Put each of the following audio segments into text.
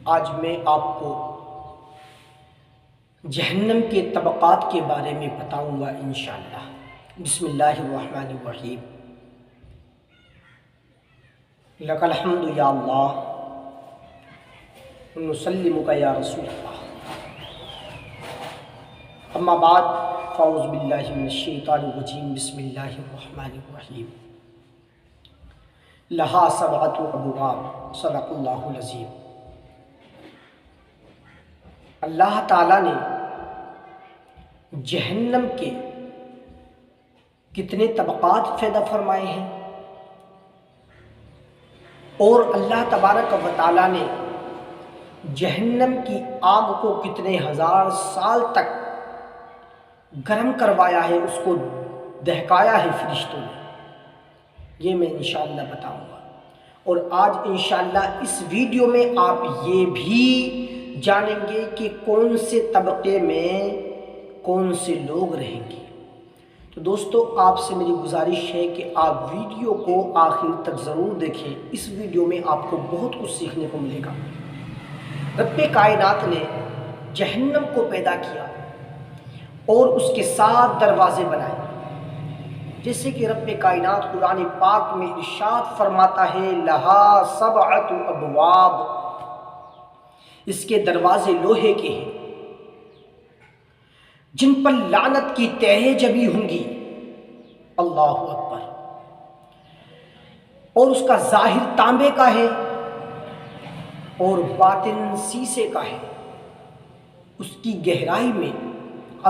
آج میں آپ کو جہنم کے طبقات کے بارے میں بتاؤں گا انشاءاللہ۔ بسم اللہ الرحمن الرحیم۔ لک الحمد یا اللہ ونسلمک یا رسول اللہ، اما بعد فاعوذ باللہ من الشیطان الرجیم، بسم اللہ الرحمن الرحیم۔ لہا سبعۃ ابواب، صدق اللہ العظیم۔ اللہ تعالیٰ نے جہنم کے کتنے طبقات پیدا فرمائے ہیں، اور اللہ تبارک و تعالیٰ نے جہنم کی آگ کو کتنے ہزار سال تک گرم کروایا ہے، اس کو دہکایا ہے فرشتوں نے۔ یہ میں انشاءاللہ بتاؤں گا، اور آج انشاءاللہ اس ویڈیو میں آپ یہ بھی جانیں گے کہ کون سے طبقے میں کون سے لوگ رہیں گے۔ تو دوستو، آپ سے میری گزارش ہے کہ آپ ویڈیو کو آخر تک ضرور دیکھیں۔ اس ویڈیو میں آپ کو بہت کچھ سیکھنے کو ملے گا۔ رب کائنات نے جہنم کو پیدا کیا اور اس کے 7 دروازے بنائے، جیسے کہ رب کائنات قرآن پاک میں ارشاد فرماتا ہے، لہا سبعۃ ابواب، اس کے دروازے لوہے کے ہیں جن پر لعنت کی تہہیں جبی ہوں گی، اللہ اکبر، اور اس کا ظاہر تانبے کا ہے اور باطن سیسے کا ہے۔ اس کی گہرائی میں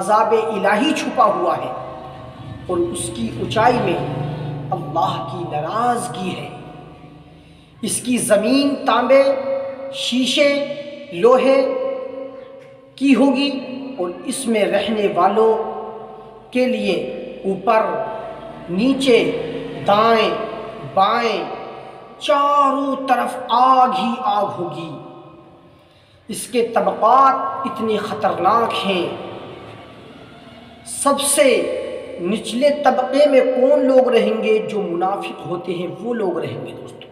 عذاب الہی چھپا ہوا ہے اور اس کی اونچائی میں اللہ کی ناراضگی ہے۔ اس کی زمین تانبے، شیشے، لوہے کی ہوگی، اور اس میں رہنے والوں کے لیے اوپر نیچے دائیں بائیں چاروں طرف آگ ہی آگ ہوگی۔ اس کے طبقات اتنے خطرناک ہیں۔ سب سے نچلے طبقے میں کون لوگ رہیں گے؟ جو منافق ہوتے ہیں وہ لوگ رہیں گے۔ دوستو،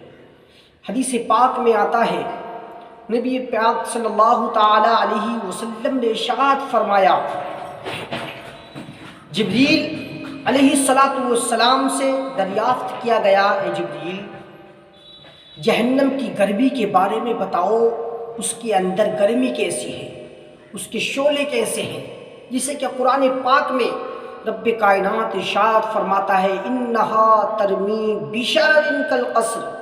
حدیث پاک میں آتا ہے، نبی پاک صلی اللہ تعالی علیہ وسلم نے ارشاد فرمایا، جبریل علیہ السلام سے دریافت کیا گیا، اے جبریل، جہنم کی گرمی کے بارے میں بتاؤ، اس کے اندر گرمی کیسی ہے، اس کے شعلے کیسے ہیں؟ جسے کہ قرآن پاک میں رب کائنات ارشاد فرماتا ہے، انہا ترمی بشرر کالقصر،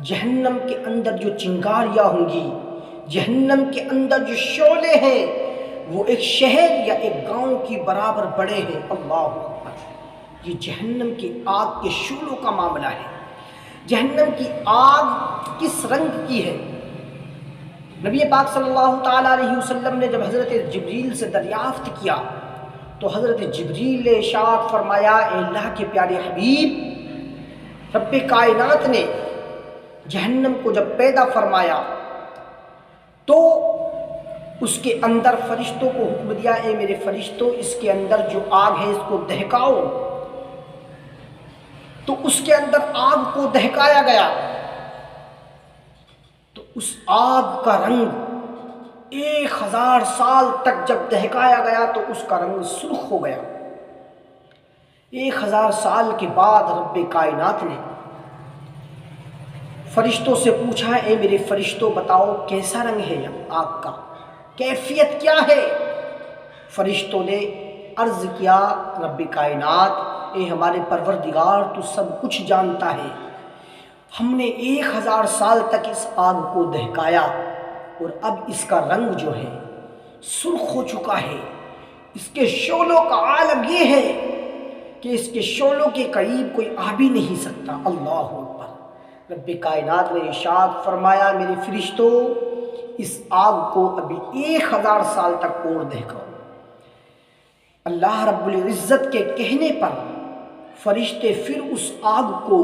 جہنم کے اندر جو چنگاریاں ہوں گی، جہنم کے اندر جو شعلے ہیں، وہ ایک شہر یا ایک گاؤں کی برابر بڑے ہیں۔ اللہ اکبر۔ یہ جہنم کی آگ کے شعلوں کا معاملہ ہے۔ جہنم کی آگ کس رنگ کی ہے؟ نبی پاک صلی اللہ تعالیٰ علیہ وسلم نے جب حضرت جبریل سے دریافت کیا تو حضرت جبریل نے ارشاد فرمایا، اے اللہ کے پیارے حبیب، رب کائنات نے جہنم کو جب پیدا فرمایا تو اس کے اندر فرشتوں کو حکم دیا، اے میرے فرشتوں، اس کے اندر جو آگ ہے اس کو دہکاؤ۔ تو اس کے اندر آگ کو دہکایا گیا، تو اس آگ کا رنگ 1000 سال تک جب دہکایا گیا تو اس کا رنگ سرخ ہو گیا۔ 1000 سال کے بعد رب کائنات نے فرشتوں سے پوچھا، اے میرے فرشتوں بتاؤ کیسا رنگ ہے آگ کا، کیفیت کیا ہے؟ فرشتوں نے عرض کیا، رب کائنات، اے ہمارے پروردگار، تو سب کچھ جانتا ہے، ہم نے 1000 سال تک اس آگ کو دہکایا اور اب اس کا رنگ جو ہے سرخ ہو چکا ہے۔ اس کے شعلوں کا عالم یہ ہے کہ اس کے شعلوں کے قریب کوئی آ بھی نہیں سکتا۔ اللہ اکبر۔ رب کائنات نے ارشاد فرمایا، میرے فرشتوں، اس آگ کو ابھی 1000 سال تک اور دہکاؤ۔ اللہ رب العزت کے کہنے پر فرشتے پھر اس آگ کو،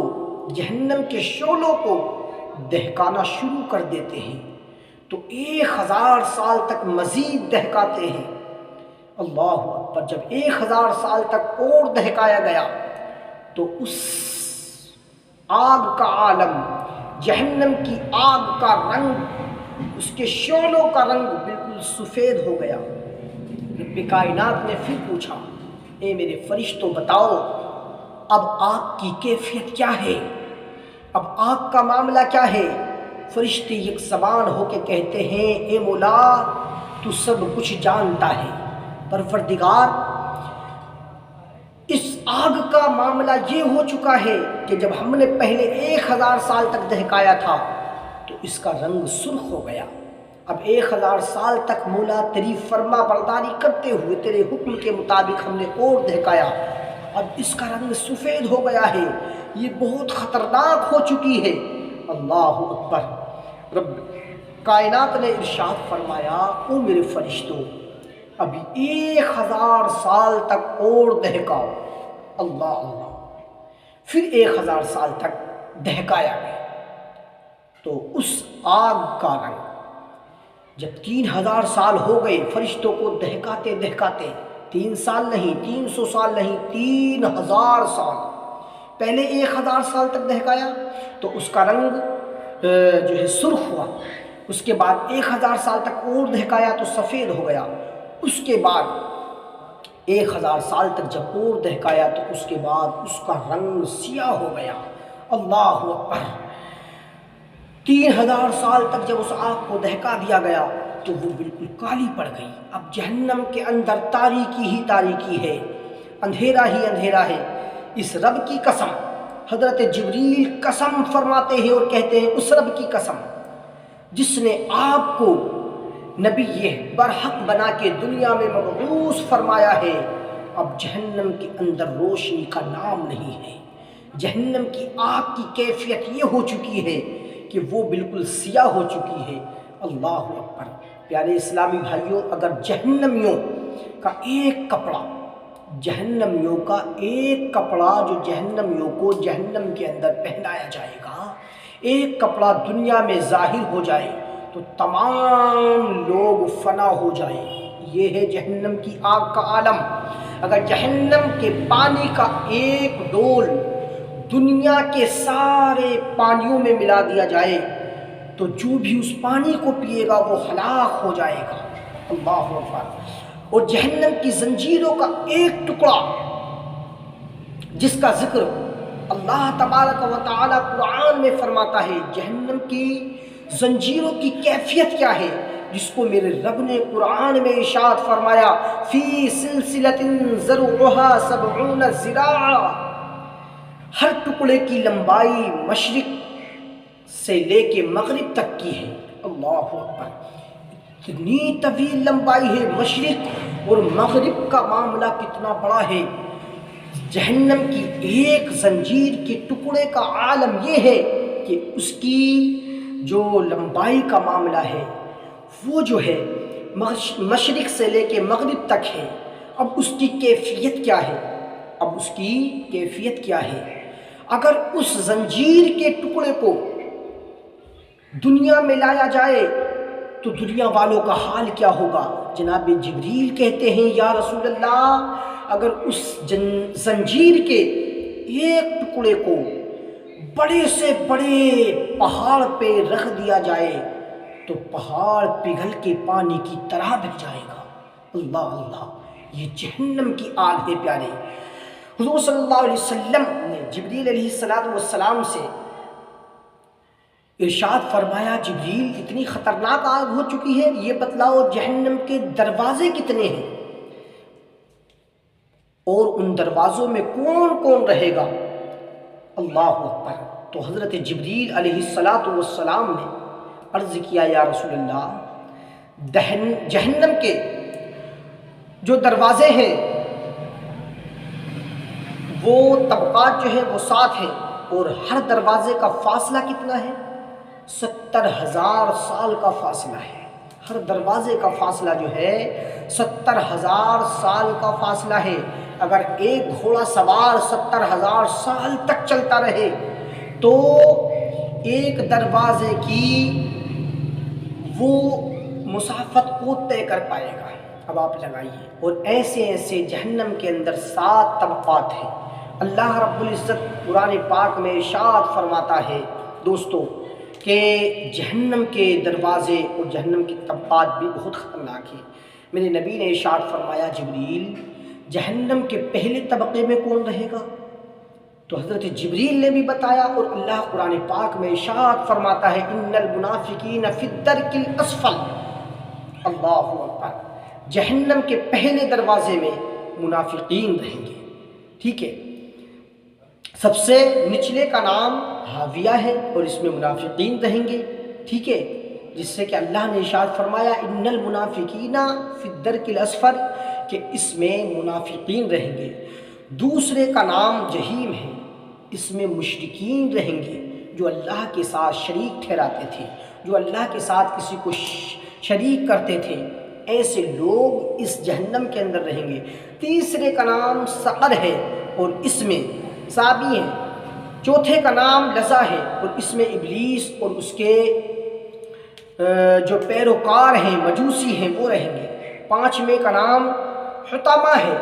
جہنم کے شعلوں کو دہکانا شروع کر دیتے ہیں، تو 1000 سال تک مزید دہکاتے ہیں۔ اللہ اکبر۔ جب 1000 سال تک اور دہکایا گیا تو اس آگ کا عالم، جہنم کی آگ کا رنگ اس کے شعلوں کا رنگ بالکل سفید ہو گیا۔ رب کائنات نے پھر پوچھا، اے میرے فرشتوں بتاؤ اب آگ کی کیفیت کیا ہے، اب آگ کا معاملہ کیا ہے؟ فرشتے یک زبان ہو کے کہتے ہیں، اے مولا تو سب کچھ جانتا ہے۔ پروردگار، اس آگ کا معاملہ یہ ہو چکا ہے کہ جب ہم نے پہلے 1000 سال تک دہکایا تھا تو اس کا رنگ سرخ ہو گیا۔ اب 1000 سال تک مولا تیری فرما برداری کرتے ہوئے تیرے حکم کے مطابق ہم نے اور دہکایا، اب اس کا رنگ سفید ہو گیا ہے، یہ بہت خطرناک ہو چکی ہے۔ اللہ اکبر۔ رب کائنات نے ارشاد فرمایا، او میرے فرشتوں ابھی 1000 سال تک اور دہکاؤ۔ اللہ اللہ۔ پھر 1000 سال تک دہکایا گیا تو اس آگ کا رنگ، جب 3000 سال ہو گئے فرشتوں کو دہکاتے دہکاتے، 3 سال نہیں، 300 سال نہیں، 3000 سال، پہلے 1000 سال تک دہکایا تو اس کا رنگ جو ہے سرخ ہوا، اس کے بعد 1000 سال تک اور دہکایا تو سفید ہو گیا، اس کے بعد 1000 سال تک جب اور دہکایا تو اس کے بعد اس کا رنگ سیاہ ہو گیا۔ اللہ اکبر۔ 3000 سال تک جب اس آگ کو دہکا دیا گیا تو وہ بالکل کالی پڑ گئی۔ اب جہنم کے اندر تاریکی ہی تاریکی ہے، اندھیرا ہی اندھیرا ہے۔ اس رب کی قسم، حضرت جبریل قسم فرماتے ہیں اور کہتے ہیں، اس رب کی قسم جس نے آپ کو نبی برحق بنا کے دنیا میں مبعوث فرمایا ہے، اب جہنم کے اندر روشنی کا نام نہیں ہے۔ جہنم کی آگ کی کیفیت یہ ہو چکی ہے کہ وہ بالکل سیاہ ہو چکی ہے۔ اللہ اکبر۔ پیارے اسلامی بھائیوں، اگر جہنمیوں کا ایک کپڑا، جہنمیوں کا ایک کپڑا جو جہنمیوں کو جہنم کے اندر پہنایا جائے گا، ایک کپڑا دنیا میں ظاہر ہو جائے تو تمام لوگ فنا ہو جائیں۔ یہ ہے جہنم کی آگ کا عالم۔ اگر جہنم کے پانی کا ایک ڈول دنیا کے سارے پانیوں میں ملا دیا جائے تو جو بھی اس پانی کو پیے گا وہ ہلاک ہو جائے گا۔ اللہ اکبر۔ اور جہنم کی زنجیروں کا ایک ٹکڑا جس کا ذکر اللہ تبارک و تعالی قرآن میں فرماتا ہے، جہنم کی زنجیروں کی کیفیت کیا ہے، جس کو میرے رب نے قرآن میں ارشاد فرمایا، فی سلسلۃ ذرعها 70 ذراعا، ہر ٹکڑے کی لمبائی مشرق سے لے کے مغرب تک کی ہے۔ اللہ اکبر۔ اتنی طویل لمبائی ہے، مشرق اور مغرب کا معاملہ کتنا بڑا ہے۔ جہنم کی ایک زنجیر کے ٹکڑے کا عالم یہ ہے کہ اس کی جو لمبائی کا معاملہ ہے وہ جو ہے مشرق سے لے کے مغرب تک ہے۔ اب اس کی کیفیت کیا ہے؟ اب اس کی کیفیت کیا ہے؟ اگر اس زنجیر کے ٹکڑے کو دنیا میں لایا جائے تو دنیا والوں کا حال کیا ہوگا؟ جناب جبریل کہتے ہیں، یا رسول اللہ، اگر اس زنجیر کے ایک ٹکڑے کو بڑے سے بڑے پہاڑ پہ رکھ دیا جائے تو پہاڑ پگھل کے پانی کی طرح بہ جائے گا۔ اللہ اللہ، یہ جہنم کی آگ ہے پیارے۔ حضور صلی اللہ علیہ وسلم نے جبریل علیہ السلام سے ارشاد فرمایا، جبریل اتنی خطرناک آگ ہو چکی ہے، یہ بتلاؤ جہنم کے دروازے کتنے ہیں اور ان دروازوں میں کون کون رہے گا؟ اللہ اکبر۔ تو حضرت جبریل علیہ السلام نے عرض کیا، یا رسول اللہ، جہنم کے جو دروازے ہیں وہ طبقات جو ہیں وہ 7 ہیں، اور ہر دروازے کا فاصلہ کتنا ہے؟ 70,000 سال کا فاصلہ ہے۔ ہر دروازے کا فاصلہ جو ہے 70,000 سال کا فاصلہ ہے۔ اگر ایک گھوڑا سوار 70,000 سال تک چلتا رہے تو ایک دروازے کی وہ مسافت کو طے کر پائے گا۔ اب آپ لگائیے، اور ایسے ایسے جہنم کے اندر 7 طبقات ہیں۔ اللہ رب العزت قرآن پاک میں ارشاد فرماتا ہے دوستو کہ جہنم کے دروازے اور جہنم کے طبقات بھی بہت خطرناک ہیں۔ میرے نبی نے ارشاد فرمایا جبریل جہنم کے پہلے طبقے میں کون رہے گا؟ تو حضرت جبریل نے بھی بتایا، اور اللہ قرآن پاک میں ارشاد فرماتا ہے ان المنافقین فی الدرک الاسفل۔ اللہ اکبر، جہنم کے پہلے دروازے میں منافقین رہیں گے، ٹھیک ہے۔ سب سے نچلے کا نام حاویہ ہے اور اس میں منافقین رہیں گے، ٹھیک ہے، جس سے کہ اللہ نے ارشاد فرمایا ان المنافقین فی الدرک الاسفل، کہ اس میں منافقین رہیں گے۔ دوسرے کا نام جہیم ہے، اس میں مشرکین رہیں گے جو اللہ کے ساتھ شریک ٹھہراتے تھے، جو اللہ کے ساتھ کسی کو شریک کرتے تھے، ایسے لوگ اس جہنم کے اندر رہیں گے۔ تیسرے کا نام سقر ہے اور اس میں صابی ہیں۔ چوتھے کا نام لظا ہے اور اس میں ابلیس اور اس کے جو پیروکار ہیں مجوسی ہیں وہ رہیں گے۔ پانچویں کا نام حطمہ ہے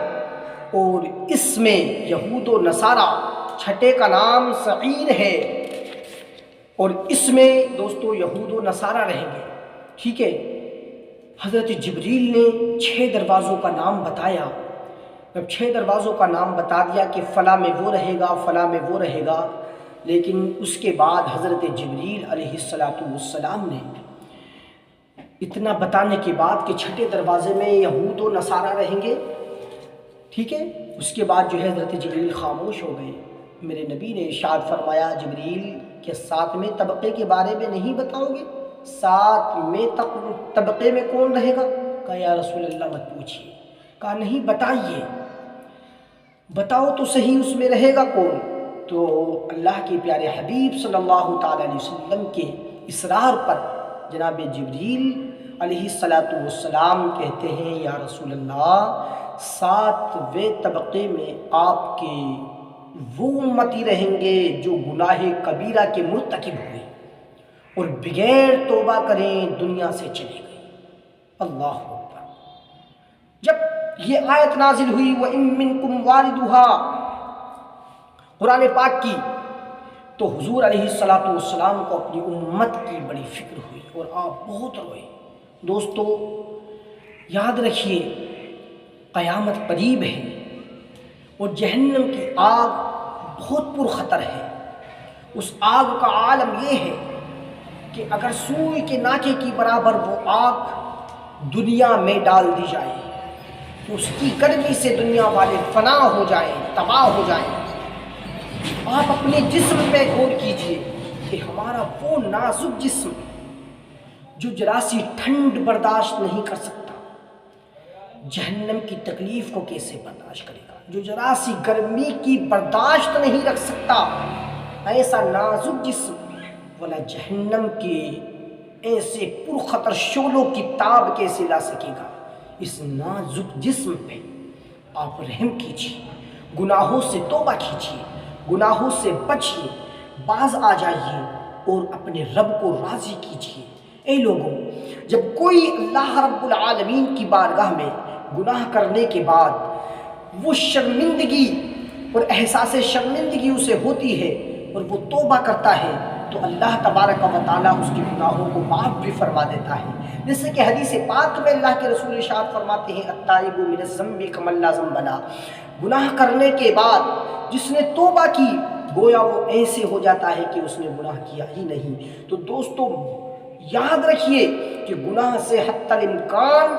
اور اس میں یہود و نصارہ۔ چھٹے کا نام سعیر ہے اور اس میں دوستو یہود و نصارہ رہیں گے، ٹھیک ہے۔ حضرت جبریل نے 6 دروازوں کا نام بتایا۔ جب 6 دروازوں کا نام بتا دیا کہ فلاں میں وہ رہے گا، فلاں میں وہ رہے گا، لیکن اس کے بعد حضرت جبریل علیہ السلام نے اتنا بتانے کے بعد کہ 6 دروازے میں یہود و نصارہ رہیں گے، ٹھیک ہے، اس کے بعد جو ہے حضرت جبریل خاموش ہو گئے۔ میرے نبی نے ارشاد فرمایا جبریل کہ 7ویں طبقے کے بارے میں نہیں بتاؤ گے؟ 7ویں طبقے میں کون رہے گا؟ کہا یا رسول اللہ مت پوچھیے۔ کہا نہیں بتائیے، بتاؤ تو صحیح اس میں رہے گا کون؟ تو اللہ کے پیارے حبیب صلی اللہ تعالیٰ علیہ وسلم کے اصرار پر جناب جبریل علیہ السلام کہتے ہیں یا رسول اللہ 7ویں طبقے میں آپ کے وہ امتی رہیں گے جو گناہ کبیرہ کے مرتکب ہوئے اور بغیر توبہ کریں دنیا سے چلے گئے۔ اللہ اکبر۔ جب یہ آیت نازل ہوئی وَإِن مِّنكُمْ وَارِدُهَا قرآن پاک کی، تو حضور علیہ السلام کو اپنی امت کی بڑی فکر ہوئی اور آپ بہت روئے۔ دوستو یاد رکھیے قیامت قریب ہے اور جہنم کی آگ بہت پرخطر ہے۔ اس آگ کا عالم یہ ہے کہ اگر سوئی کے ناکے کی برابر وہ آگ دنیا میں ڈال دی جائے تو اس کی گرمی سے دنیا والے فنا ہو جائیں، تباہ ہو جائیں۔ آپ اپنے جسم پہ غور کیجئے کہ ہمارا وہ نازک جسم جو ذرا سی ٹھنڈ برداشت نہیں کر سکتا، جہنم کی تکلیف کو کیسے برداشت کرے گا؟ جو ذرا سی گرمی کی برداشت نہیں رکھ سکتا، ایسا نازک جسم والا جہنم کے ایسے پرخطر شعلوں کی تاب کیسے لا سکے گا؟ اس نازک جسم پہ آپ رحم کیجیے، گناہوں سے توبہ کیجیے، گناہوں سے بچیے، باز آ جائیے اور اپنے رب کو راضی کیجیے۔ اے لوگوں، جب کوئی اللہ رب العالمین کی بارگاہ میں گناہ کرنے کے بعد وہ شرمندگی اور احساس شرمندگی اسے ہوتی ہے اور وہ توبہ کرتا ہے تو اللہ تبارک و تعالیٰ اس کے گناہوں کو معاف بھی فرما دیتا ہے۔ جیسے کہ حدیث پاک میں اللہ کے رسول ارشاد فرماتے ہیں التائب من الذنب کمن لا ذنب لہ، گناہ کرنے کے بعد جس نے توبہ کی گویا وہ ایسے ہو جاتا ہے کہ اس نے گناہ کیا ہی نہیں۔ تو دوستو یاد رکھیے کہ گناہ سے حتی الامکان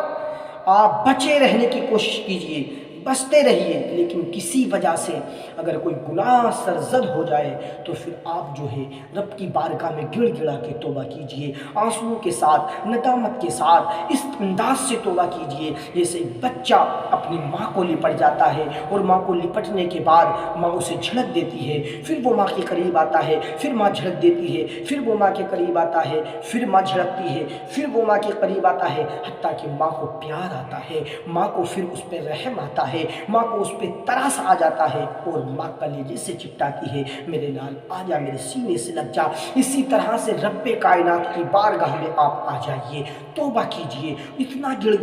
آپ بچے رہنے کی کوشش کیجئے، بچتے رہیے، لیکن کسی وجہ سے اگر کوئی گناہ سرزد ہو جائے تو پھر آپ جو ہے رب کی بارگاہ میں گڑ گڑا کے توبہ کیجئے، آنسوؤں کے ساتھ، ندامت کے ساتھ، اس انداز سے توبہ کیجئے جیسے بچہ اپنی ماں کو لپٹ جاتا ہے اور ماں کو لپٹنے کے بعد ماں اسے جھڑک دیتی ہے، پھر وہ ماں کے قریب آتا ہے، پھر ماں جھڑک دیتی ہے، پھر وہ ماں کے قریب آتا ہے، پھر ماں جھڑکتی ہے، پھر وہ ماں کے قریب آتا ہے، حتیٰ کہ ماں کو پیار آتا ہے، ماں کو پھر اس پہ رحم آتا ہے۔ ہے، ماں کو اس پہ ترس آ جاتا ہے اور ماں کلیجے سے چپٹاتی ہے، میرے لال آ جا، میرے سینے سے لگ جا۔ اسی طرح سے رب کائنات کی بارگاہ میں آپ آ جائیے، توبہ کیجئے، اتنا گڑ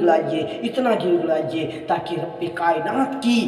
گڑائیے تاکہ رب کائنات کی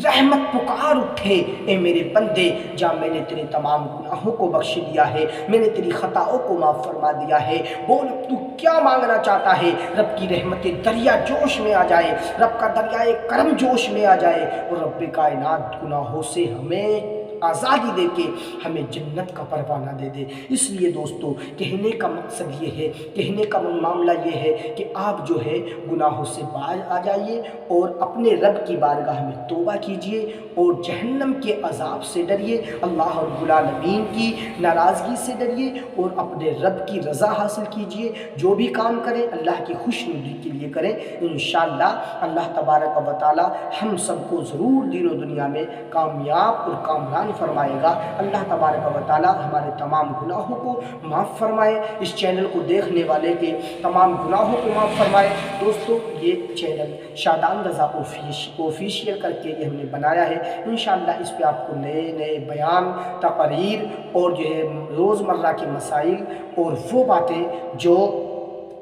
رحمت پکار اٹھے، اے میرے بندے جا، میں نے تیرے تمام گناہوں کو بخش دیا ہے، میں نے تیری خطاؤں کو معاف فرما دیا ہے، بول اب تو کیا مانگنا چاہتا ہے؟ رب کی رحمت دریا جوش میں آ جائے، رب کا دریائے کرم جوش میں آ جائے اور رب کائنات گناہوں سے ہمیں آزادی دے کے ہمیں جنت کا پروانہ دے دے۔ اس لیے دوستو کہنے کا مقصد یہ ہے، کہنے کا معاملہ یہ ہے کہ آپ جو ہے گناہوں سے باز آ جائیے اور اپنے رب کی بارگاہ میں توبہ کیجئے اور جہنم کے عذاب سے ڈریے، اللہ رب العالمین کی ناراضگی سے ڈریے اور اپنے رب کی رضا حاصل کیجئے۔ جو بھی کام کریں اللہ کی خوشنودی کے لیے کریں، انشاءاللہ اللہ تبارک و تعالی ہم سب کو ضرور دین و دنیا میں کامیاب اور کامران فرمائے گا۔ اللہ تبارک و تعالی ہمارے تمام گناہوں کو معاف فرمائے، اس چینل کو دیکھنے والے کے تمام گناہوں کو معاف فرمائے۔ دوستو یہ چینل شادان رضا آفیشیل کر کے یہ ہم نے بنایا ہے، انشاءاللہ اس پہ آپ کو نئے بیان، تقاریر اور جو ہے روزمرہ کے مسائل اور وہ باتیں جو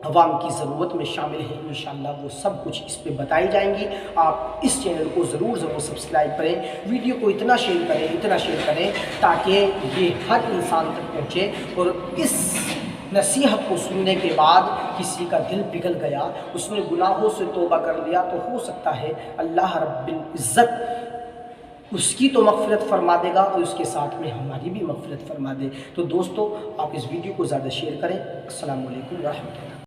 عوام کی ضرورت میں شامل ہیں، انشاءاللہ وہ سب کچھ اس پہ بتائی جائیں گی۔ آپ اس چینل کو ضرور سبسکرائب کریں، ویڈیو کو اتنا شیئر کریں تاکہ یہ ہر انسان تک پہنچے، اور اس نصیحت کو سننے کے بعد کسی کا دل پگھل گیا، اس نے گناہوں سے توبہ کر لیا، تو ہو سکتا ہے اللہ رب العزت اس کی تو مغفرت فرما دے گا اور اس کے ساتھ میں ہماری بھی مغفرت فرما دے۔ تو دوستو آپ اس ویڈیو کو زیادہ شیئر کریں۔ السلام علیکم ورحمۃ اللہ۔